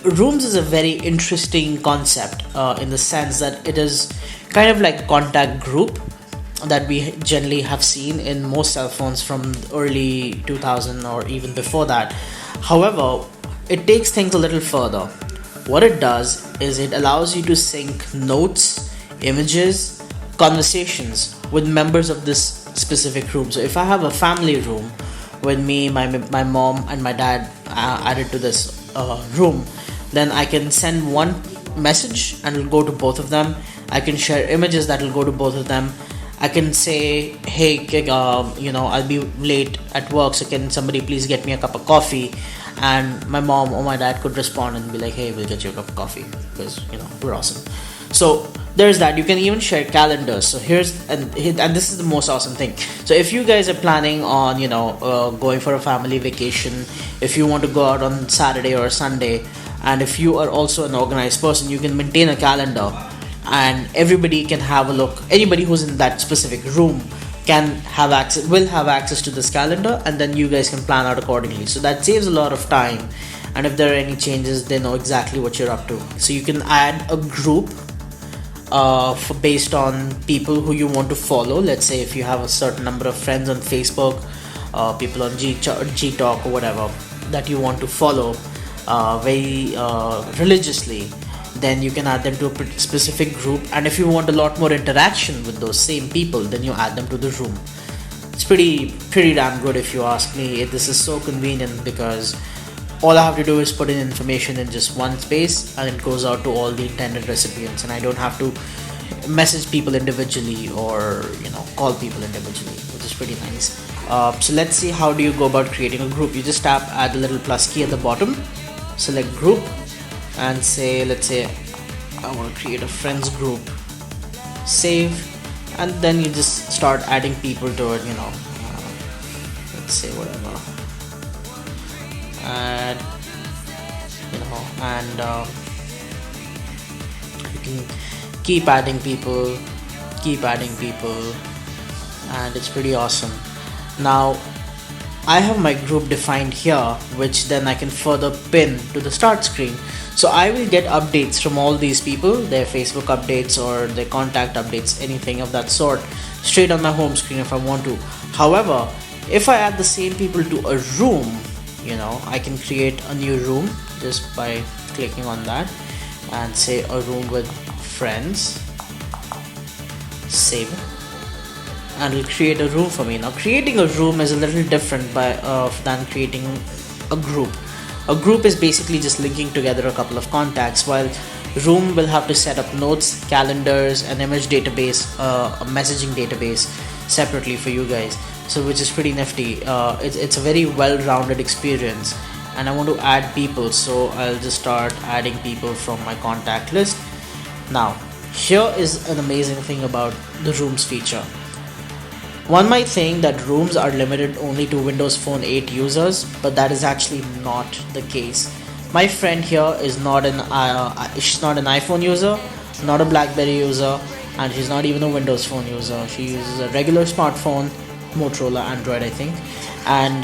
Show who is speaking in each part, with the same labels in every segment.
Speaker 1: rooms is a very interesting concept in the sense that it is kind of like a contact group that we generally have seen in most cell phones from early 2000 or even before that. However, it takes things a little further. What it does is it allows you to sync notes, images, conversations with members of this specific room. So if I have a family room with me, my mom and my dad added to this room, then I can send one message and it'll go to both of them. I can share images that will go to both of them. I can say, hey, I'll be late at work, so can somebody please get me a cup of coffee? And my mom or my dad could respond and be like, hey, we'll get you a cup of coffee because we're awesome. So there's that. You can even share calendars. So and this is the most awesome thing. So if you guys are planning on going for a family vacation, if you want to go out on Saturday or Sunday, and if you are also an organized person, you can maintain a calendar and everybody can have a look. Anybody who's in that specific room will have access to this calendar, and then you guys can plan out accordingly. So that saves a lot of time, and if there are any changes, they know exactly what you're up to. So you can add a group based on people who you want to follow. Let's say if you have a certain number of friends on Facebook, people on Gtalk or whatever that you want to follow very religiously, then you can add them to a specific group. And if you want a lot more interaction with those same people, then you add them to the room. It's pretty damn good if you ask me. This is so convenient because all I have to do is put in information in just one space and it goes out to all the intended recipients, and I don't have to message people individually or call people individually, which is pretty nice. So let's see, how do you go about creating a group? You just add the little plus key at the bottom, select group, and let's say I want to create a friends group, save, and then you just start adding people to it. Let's say whatever, add, and you can keep adding people, and it's pretty awesome. Now I have my group defined here, which then I can further pin to the start screen. So I will get updates from all these people, their Facebook updates or their contact updates, anything of that sort, straight on my home screen if I want to. However, if I add the same people to a room, I can create a new room just by clicking on that and say a room with friends, save, and it'll create a room for me. Now creating a room is a little different than creating a group. A group is basically just linking together a couple of contacts, while room will have to set up notes, calendars, an image database, a messaging database separately for you guys. So which is pretty nifty. It's a very well-rounded experience, and I want to add people, so I'll just start adding people from my contact list. Now here is an amazing thing about the rooms feature. One might think that rooms are limited only to Windows Phone 8 users, but that is actually not the case. My friend here is she's not an iPhone user, not a BlackBerry user, and she's not even a Windows Phone user. She uses a regular smartphone, Motorola, Android I think, and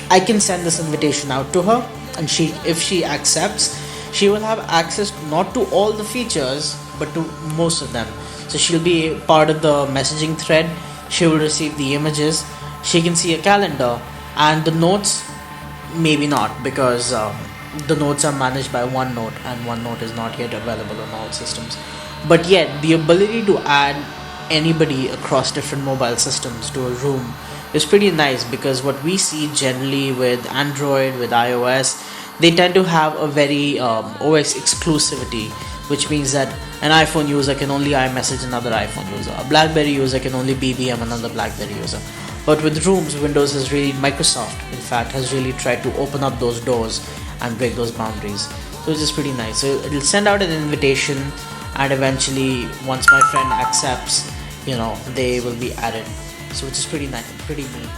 Speaker 1: I can send this invitation out to her, and if she accepts, she will have access not to all the features but to most of them. So she'll be part of the messaging thread. She will receive the images, she can see a calendar, and the notes maybe not, because the notes are managed by OneNote, and OneNote is not yet available on all systems. But yet the ability to add anybody across different mobile systems to a room is pretty nice, because what we see generally with Android, with iOS, they tend to have a very OS exclusivity, which means that an iPhone user can only iMessage another iPhone user, a BlackBerry user can only BBM another BlackBerry user. But with rooms, Microsoft in fact has really tried to open up those doors and break those boundaries. So it's just pretty nice. So it'll send out an invitation, and eventually once my friend accepts, they will be added. So which is pretty nice, pretty neat.